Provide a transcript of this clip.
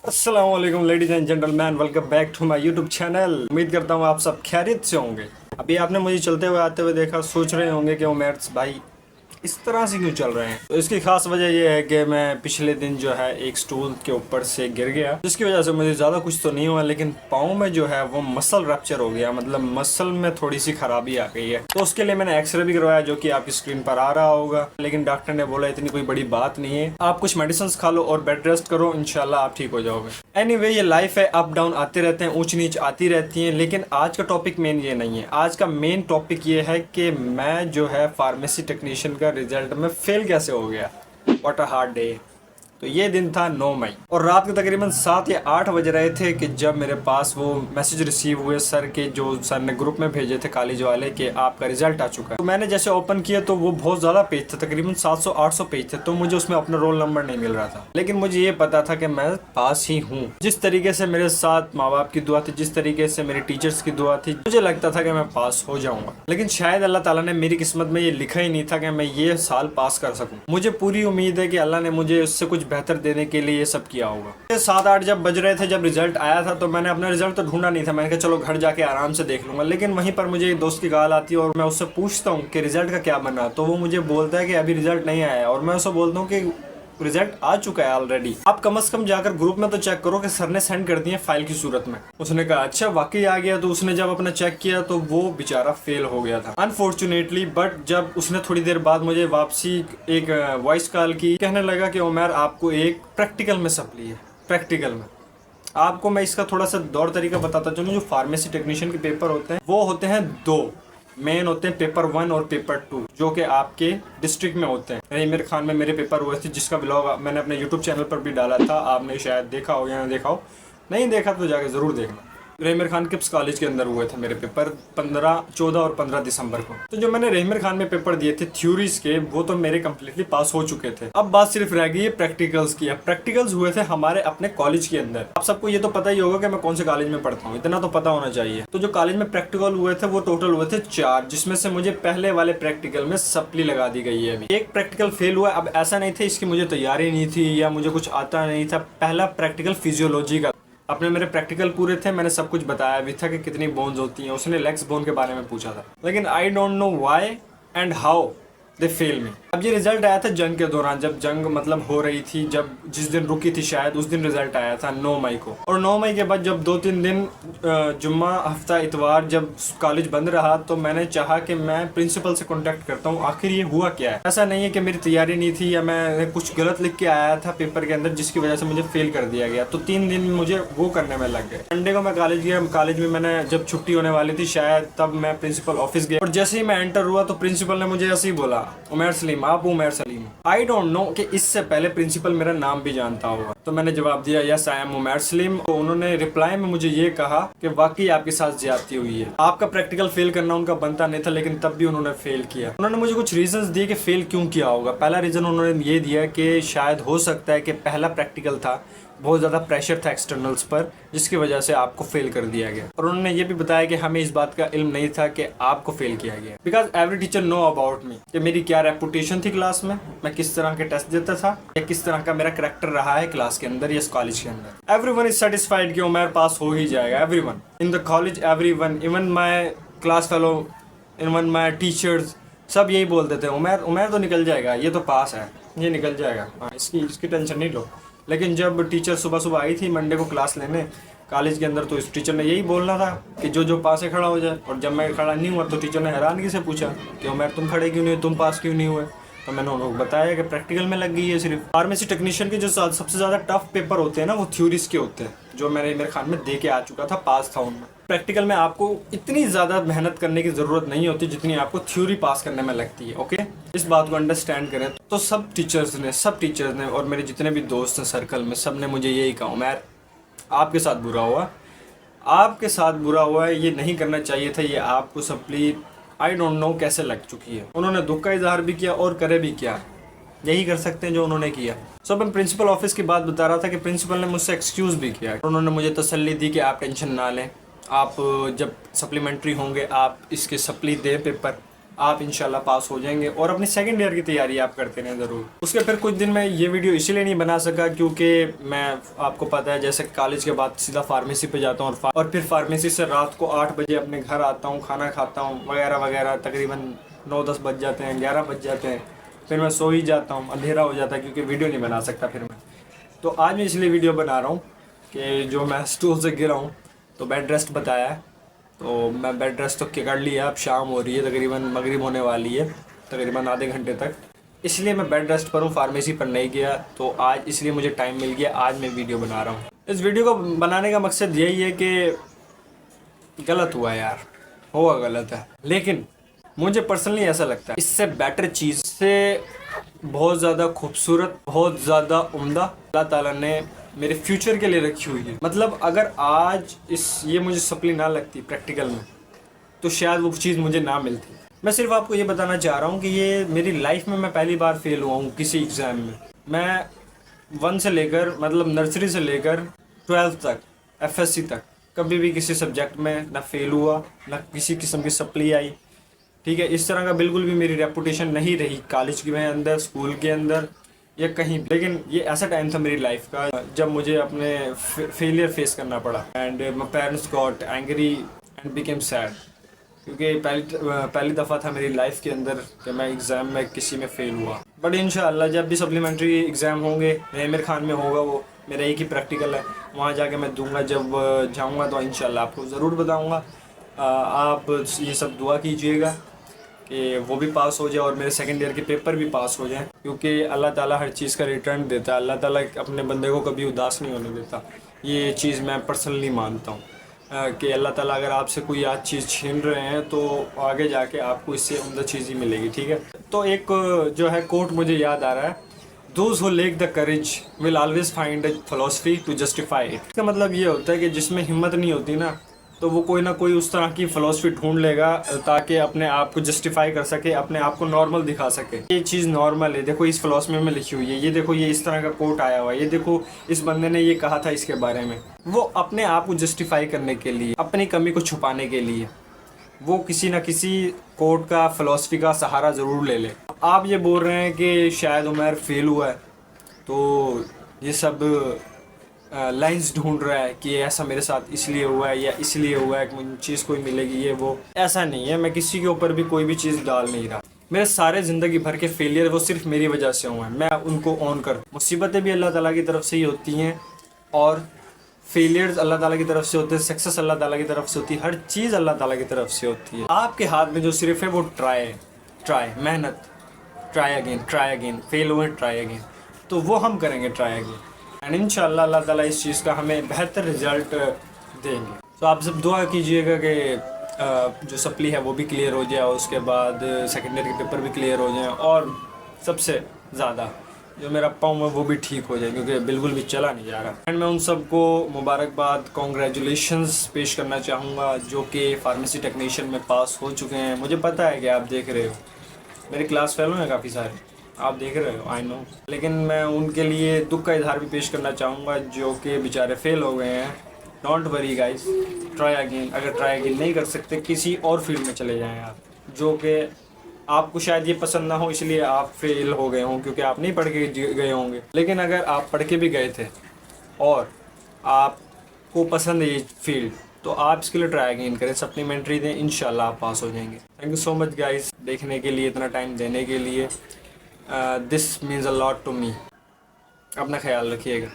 अस्सलाम वालेकुम ladies and gentleman, welcome back to my YouTube channel. उम्मीद करता हूँ आप सब खैरियत से होंगे। अभी आपने मुझे चलते हुए आते हुए देखा, सोच रहे होंगे कि उमैर भाई इस तरह से क्यों चल रहे हैं। तो इसकी खास वजह यह है कि मैं पिछले दिन जो है एक स्टूल के ऊपर से गिर गया, जिसकी वजह से मुझे ज़्यादा कुछ तो नहीं हुआ, लेकिन पाँव में जो है वो मसल रप्चर हो गया, मतलब मसल में थोड़ी सी खराबी आ गई है। तो उसके लिए मैंने एक्सरे भी करवाया, जो कि आपकी स्क्रीन पर आ रहा होगा, लेकिन डॉक्टर ने बोला इतनी कोई बड़ी बात नहीं है, आप कुछ मेडिसिन खा लो और बेड रेस्ट करो, इंशाल्लाह आप ठीक हो जाओगे। एनीवे, ये लाइफ है, अप डाउन आते रहते हैं, ऊंच नीच आती रहती हैं, लेकिन आज का टॉपिक मेन ये नहीं है। आज का मेन टॉपिक ये है कि मैं जो है फार्मेसी टेक्नीशियन का रिजल्ट में फेल कैसे हो गया। What a hard day. तो ये दिन था 9 मई और रात के तकरीबन 7 या 8 बज रहे थे कि जब मेरे पास वो मैसेज रिसीव हुए सर के, जो सर ने ग्रुप में भेजे थे कॉलेज वाले, कि आपका रिजल्ट आ चुका है। तो मैंने जैसे ओपन किया तो वो बहुत ज़्यादा पेज थे, तकरीबन 700-800 पेज थे, तो मुझे उसमें अपना रोल नंबर नहीं मिल रहा था। लेकिन मुझे ये पता था कि मैं पास ही हूँ। जिस तरीके से मेरे साथ माँ बाप की दुआ थी, जिस तरीके से मेरी टीचर्स की दुआ थी, मुझे लगता था कि मैं पास हो जाऊंगा। लेकिन शायद अल्लाह ताला ने मेरी किस्मत में ये लिखा ही नहीं था कि मैं ये साल पास कर सकूँ। मुझे पूरी उम्मीद है कि अल्लाह ने मुझे उससे कुछ बेहतर देने के लिए ये सब किया होगा। 7-8 जब बज रहे थे, जब रिजल्ट आया था, तो मैंने अपना रिजल्ट तो ढूंढा नहीं था। मैंने कहा चलो घर जाके आराम से देख लूंगा। लेकिन वहीं पर मुझे एक दोस्त की गाल आती है और मैं उससे पूछता हूँ कि रिजल्ट का क्या बना, तो वो मुझे बोलता है कि अभी रिजल्ट नहीं आया, और मैं उससे बोलता हूँ कि रिजल्ट आ चुका है ऑलरेडी, आप कम से कम जाकर ग्रुप में तो चेक करो कि सर ने सेंड कर दिए फाइल की सूरत में। उसने कहा अच्छा वाकई आ गया। तो उसने जब अपना चेक किया तो वो बेचारा फेल हो गया था अनफॉर्चुनेटली। बट जब उसने थोड़ी देर बाद मुझे वापसी एक वॉइस कॉल की, कहने लगा कि उमैर आपको एक प्रैक्टिकल में सप्ली है। प्रैक्टिकल में आपको मैं इसका थोड़ा सा दौर तरीका बताता चलूँ। जो फार्मेसी टेक्नीशियन के पेपर होते हैं वो होते हैं दो मेन होते हैं, पेपर 1 और पेपर 2, जो कि आपके डिस्ट्रिक्ट में होते हैं। रहीमर खान में मेरे पेपर हुए थे, जिसका ब्लॉग मैंने अपने यूट्यूब चैनल पर भी डाला था, आपने शायद देखा हो या ना देखा हो। नहीं देखा तो जाके ज़रूर देखना। रहीमर खान किप्स कॉलेज के अंदर हुए थे मेरे पेपर 14 और 15 दिसंबर को। तो जो मैंने रहीमर खान में पेपर दिए थे थ्योरीज के, वो तो मेरे कम्प्लीटली पास हो चुके थे। अब बात सिर्फ रह गई है प्रैक्टिकल्स की। प्रैक्टिकल्स हुए थे हमारे अपने कॉलेज के अंदर। आप सबको ये तो पता ही होगा कि मैं कौन से कॉलेज में पढ़ता हूँ, इतना तो पता होना चाहिए। तो जो कॉलेज में प्रैक्टिकल हुए थे वो टोटल हुए थे 4, जिसमें से मुझे पहले वाले प्रैक्टिकल में सप्ली लगा दी गई है। अभी एक प्रैक्टिकल फेल हुआ। अब ऐसा नहीं था इसकी मुझे तैयारी नहीं थी या मुझे कुछ आता नहीं था। पहला प्रैक्टिकल फिजियोलॉजी का, अपने मेरे प्रैक्टिकल पूरे थे, मैंने सब कुछ बताया भी था कि कितनी बोन्स होती हैं। उसने लेग्स बोन के बारे में पूछा था, लेकिन I don't know why and how they fail me. अब ये रिजल्ट आया था जंग के दौरान, जब जंग मतलब हो रही थी, जब जिस दिन रुकी थी शायद उस दिन रिजल्ट आया था 9 मई को। और 9 मई के बाद जब 2-3 दिन जुम्मा, हफ्ता, इतवार जब कॉलेज बंद रहा, तो मैंने चाहा कि मैं प्रिंसिपल से कॉन्टेक्ट करता हूँ, आखिर ये हुआ क्या है। ऐसा नहीं है कि मेरी तैयारी नहीं थी या मैं कुछ गलत लिख के आया था पेपर के अंदर, जिसकी वजह से मुझे फेल कर दिया गया। तो 3 दिन मुझे वो करने में लग गए। संडे को मैं कॉलेज गया। कॉलेज में मैंने जब छुट्टी होने वाली थी शायद, तब मैं प्रिंसिपल ऑफिस गया और जैसे ही मैं एंटर हुआ तो प्रिंसिपल ने मुझे ऐसे ही बोला, उमैर सलीम, आप उमैर सलीम। आई डोंट नो कि इससे पहले प्रिंसिपल मेरा नाम भी जानता होगा। तो मैंने जवाब दिया yes I am Umair Salim. तो उन्होंने रिप्लाई में मुझे ये कहा कि वाकई आपके साथ ज्यादती हुई है, आपका प्रैक्टिकल फेल करना उनका बनता नहीं था, लेकिन तब भी उन्होंने फेल किया। उन्होंने मुझे कुछ रीजंस दिए कि फेल क्यों किया होगा। पहला रीजन उन्होंने ये दिया कि शायद हो सकता है कि पहला प्रैक्टिकल था, बहुत ज़्यादा प्रेशर था एक्सटर्नल्स पर, जिसकी वजह से आपको फेल कर दिया गया। और उन्होंने ये भी बताया कि हमें इस बात का इल्म नहीं था कि आपको फेल किया गया, because every teacher know about me, कि मेरी क्या रेपुटेशन थी क्लास में, मैं किस तरह के टेस्ट देता था, या किस तरह का मेरा करेक्टर रहा है क्लास के अंदर या कॉलेज के अंदर। एवरीवन इज सेटिस्फाइड कि उमैर पास हो ही जाएगा। Everyone in the college, everyone, even my class fellow, even my teachers, सब यही बोलते थे उमैर उमैर तो निकल जाएगा, ये तो पास है, ये निकल जाएगा, हाँ इसकी टेंशन नहीं लो। लेकिन जब टीचर सुबह सुबह आई थी मंडे को क्लास लेने कॉलेज के अंदर, तो इस टीचर ने यही बोलना था कि जो जो पास है खड़ा हो जाए। और जब मैं खड़ा नहीं हुआ तो टीचर ने हैरानगी से पूछा कि उमैर तुम खड़े क्यों नहीं, तुम पास क्यों नहीं हुए। तो मैंने उनको बताया कि प्रैक्टिकल में लग गई है सिर्फ। फार्मेसी टेक्नीशियन के जो सबसे ज़्यादा टफ पेपर होते हैं ना, वो थ्योरीज के होते हैं, जो मैंने मेरे खान में दे के आ चुका था, पास था उनमें। प्रैक्टिकल में आपको इतनी ज़्यादा मेहनत करने की ज़रूरत नहीं होती जितनी आपको थ्योरी पास करने में लगती है। ओके, इस बात को अंडरस्टैंड करें। तो सब टीचर्स ने और मेरे जितने भी दोस्त हैं सर्कल में, सब ने मुझे यही कहा, उमैर आपके साथ बुरा हुआ, आपके साथ बुरा हुआ है, ये नहीं करना चाहिए था, ये आपको सप्ली आई डोंट नो कैसे लग चुकी है। उन्होंने दुख का इजहार भी किया और करे भी क्या, यही कर सकते हैं जो उन्होंने किया। सो मैं प्रिंसिपल ऑफिस की बात बता रहा था कि प्रिंसिपल ने मुझसे एक्सक्यूज़ भी किया। उन्होंने मुझे तसल्ली दी कि आप टेंशन ना लें, आप जब सप्लीमेंट्री होंगे आप इसके सप्ली दें पेपर, आप इंशाल्लाह पास हो जाएंगे और अपनी सेकंड ईयर की तैयारी आप करते रहें ज़रूर। उसके फिर कुछ दिन मैं ये वीडियो इसीलिए नहीं बना सका क्योंकि मैं, आपको पता है, जैसे कॉलेज के बाद सीधा फार्मेसी पे जाता हूँ और फिर फार्मेसी से रात को 8 बजे अपने घर आता हूँ, खाना खाता हूँ वगैरह वगैरह, तकरीबन 9-10 बज जाते हैं, 11 बज जाते हैं, फिर मैं सो ही जाता हूँ, अंधेरा हो जाता है क्योंकि वीडियो नहीं बना सकता फिर मैं। तो आज मैं इसलिए वीडियो बना रहा हूँ कि जो मैं स्टूल से गिरा हूँ तो बेड रेस्ट बताया है, तो मैं बेड रेस्ट तो कर लिया। अब शाम हो रही है, तकरीबन मगरिब होने वाली है, तकरीबन आधे घंटे तक, इसलिए मैं बेड रेस्ट पर हूँ, फार्मेसी पर नहीं गया। तो आज इसलिए मुझे टाइम मिल गया, आज मैं वीडियो बना रहा हूँ। इस वीडियो को बनाने का मकसद यही है कि गलत हुआ यार, हुआ गलत है, लेकिन मुझे पर्सनली ऐसा लगता है इससे बेटर चीज़ से बहुत ज़्यादा खूबसूरत, बहुत ज़्यादा उम्दा अल्लाह ताला ने मेरे फ्यूचर के लिए रखी हुई है। मतलब अगर आज ये मुझे सप्ली ना लगती प्रैक्टिकल में तो शायद वो चीज़ मुझे ना मिलती। मैं सिर्फ आपको ये बताना चाह रहा हूँ कि ये मेरी लाइफ में मैं पहली बार फेल हुआ हूँ किसी एग्ज़ाम में। मैं 1 से लेकर, मतलब नर्सरी से लेकर 12th तक, FSC तक कभी भी किसी सब्जेक्ट में ना फेल हुआ, ना किसी किस्म की सप्ली आई। ठीक है, इस तरह का बिल्कुल भी मेरी रेपुटेशन नहीं रही कॉलेज के अंदर, स्कूल के अंदर या कहीं भी। लेकिन ये ऐसा टाइम था मेरी लाइफ का जब मुझे अपने फेलियर फेस करना पड़ा and my parents got angry and became sad, क्योंकि पहली दफ़ा था मेरी लाइफ के अंदर कि मैं एग्ज़ाम में किसी में फ़ेल हुआ। बट इंशाअल्लाह जब भी सप्लीमेंट्री एग्ज़ाम होंगे, आमिर खान में होगा, वो मेरा एक ही प्रैक्टिकल है, वहाँ जाके मैं दूंगा। जब जाऊँगा तो इंशाअल्लाह आपको ज़रूर बताऊँगा। आप ये सब दुआ कीजिएगा कि वो भी पास हो जाए और मेरे सेकंड ईयर के पेपर भी पास हो जाएं, क्योंकि अल्लाह ताला हर चीज़ का रिटर्न देता है। अल्लाह ताला अपने बंदे को कभी उदास नहीं होने देता। ये चीज़ मैं पर्सनली मानता हूँ कि अल्लाह ताला अगर आपसे कोई आज चीज़ छीन रहे हैं तो आगे जाके आपको इससे उम्दा चीज़ ही मिलेगी। ठीक है, तो एक जो है कोट मुझे याद आ रहा है, those who lack the courage will always find a philosophy to justify it. इसका मतलब ये होता है कि जिसमें हिम्मत नहीं होती ना, तो वो कोई ना कोई उस तरह की फ़िलासफ़ी ढूंढ लेगा ताकि अपने आप को जस्टिफाई कर सके, अपने आप को नॉर्मल दिखा सके। ये चीज़ नॉर्मल है, देखो इस फ़िलासफ़ी में लिखी हुई है, ये देखो ये इस तरह का कोट आया हुआ है, ये देखो इस बंदे ने ये कहा था इसके बारे में। वो अपने आप को जस्टिफाई करने के लिए, अपनी कमी को छुपाने के लिए वो किसी न किसी कोट का, फ़िलासफ़ी का सहारा ज़रूर ले ले। आप ये बोल रहे हैं कि शायद उमर फेल हुआ है तो ये सब लाइंस ढूंढ रहा है कि ऐसा मेरे साथ इसलिए हुआ है या इसलिए हुआ है कि मुझे चीज़ कोई मिलेगी, ये वो। ऐसा नहीं है, मैं किसी के ऊपर भी कोई भी चीज़ डाल नहीं रहा। मेरे सारे ज़िंदगी भर के फेलियर वो सिर्फ मेरी वजह से हुए हैं, मैं उनको ऑन कर। मुसीबतें भी अल्लाह ताला की तरफ से ही होती हैं और फेलियर्स अल्लाह ताला की तरफ से होते हैं, सक्सेस अल्लाह ताला की तरफ से होती है, हर चीज़ अल्लाह ताला की तरफ से होती है। आपके हाथ में जो सिर्फ है वो ट्राई, मेहनत, ट्राई अगेन, फेल हुए ट्राई अगेन, तो वो हम करेंगे ट्राई अगेन एंड इंशाअल्लाह अल्लाह ताला इस चीज़ का हमें बेहतर रिज़ल्ट देंगे। तो आप सब दुआ कीजिएगा कि जो सप्ली है वो भी क्लियर हो जाए और उसके बाद सेकेंड ईयर के पेपर भी क्लियर हो जाएं और सबसे ज़्यादा जो मेरा पाँव है वो भी ठीक हो जाए, क्योंकि बिल्कुल भी चला नहीं जा रहा। एंड मैं उन सबको मुबारकबाद, कॉन्ग्रेचुलेशंस पेश करना चाहूँगा जो कि फार्मेसी टेक्नीशियन में पास हो चुके हैं। मुझे पता है कि आप देख रहे हो, मेरी क्लास फेलो हैं काफ़ी सारे, आप देख रहे हो, आई नो। लेकिन मैं उनके लिए दुख का इजहार भी पेश करना चाहूँगा जो कि बेचारे फेल हो गए हैं। Don't worry guys, try again. अगर ट्राई अगेन नहीं कर सकते, किसी और फील्ड में चले जाएं आप, जो कि आपको शायद ये पसंद ना हो, इसलिए आप फेल हो गए हों क्योंकि आप नहीं पढ़ के गए होंगे। लेकिन अगर आप पढ़ के भी गए थे और आपको पसंद है ये फील्ड, तो आप इसके लिए ट्राई अगेन करें, सप्लीमेंट्री दें, इंशाल्लाह आप पास हो जाएंगे। Thank you so much guys देखने के लिए, इतना टाइम देने के लिए। This means a lot to me. अपना ख्याल रखिएगा।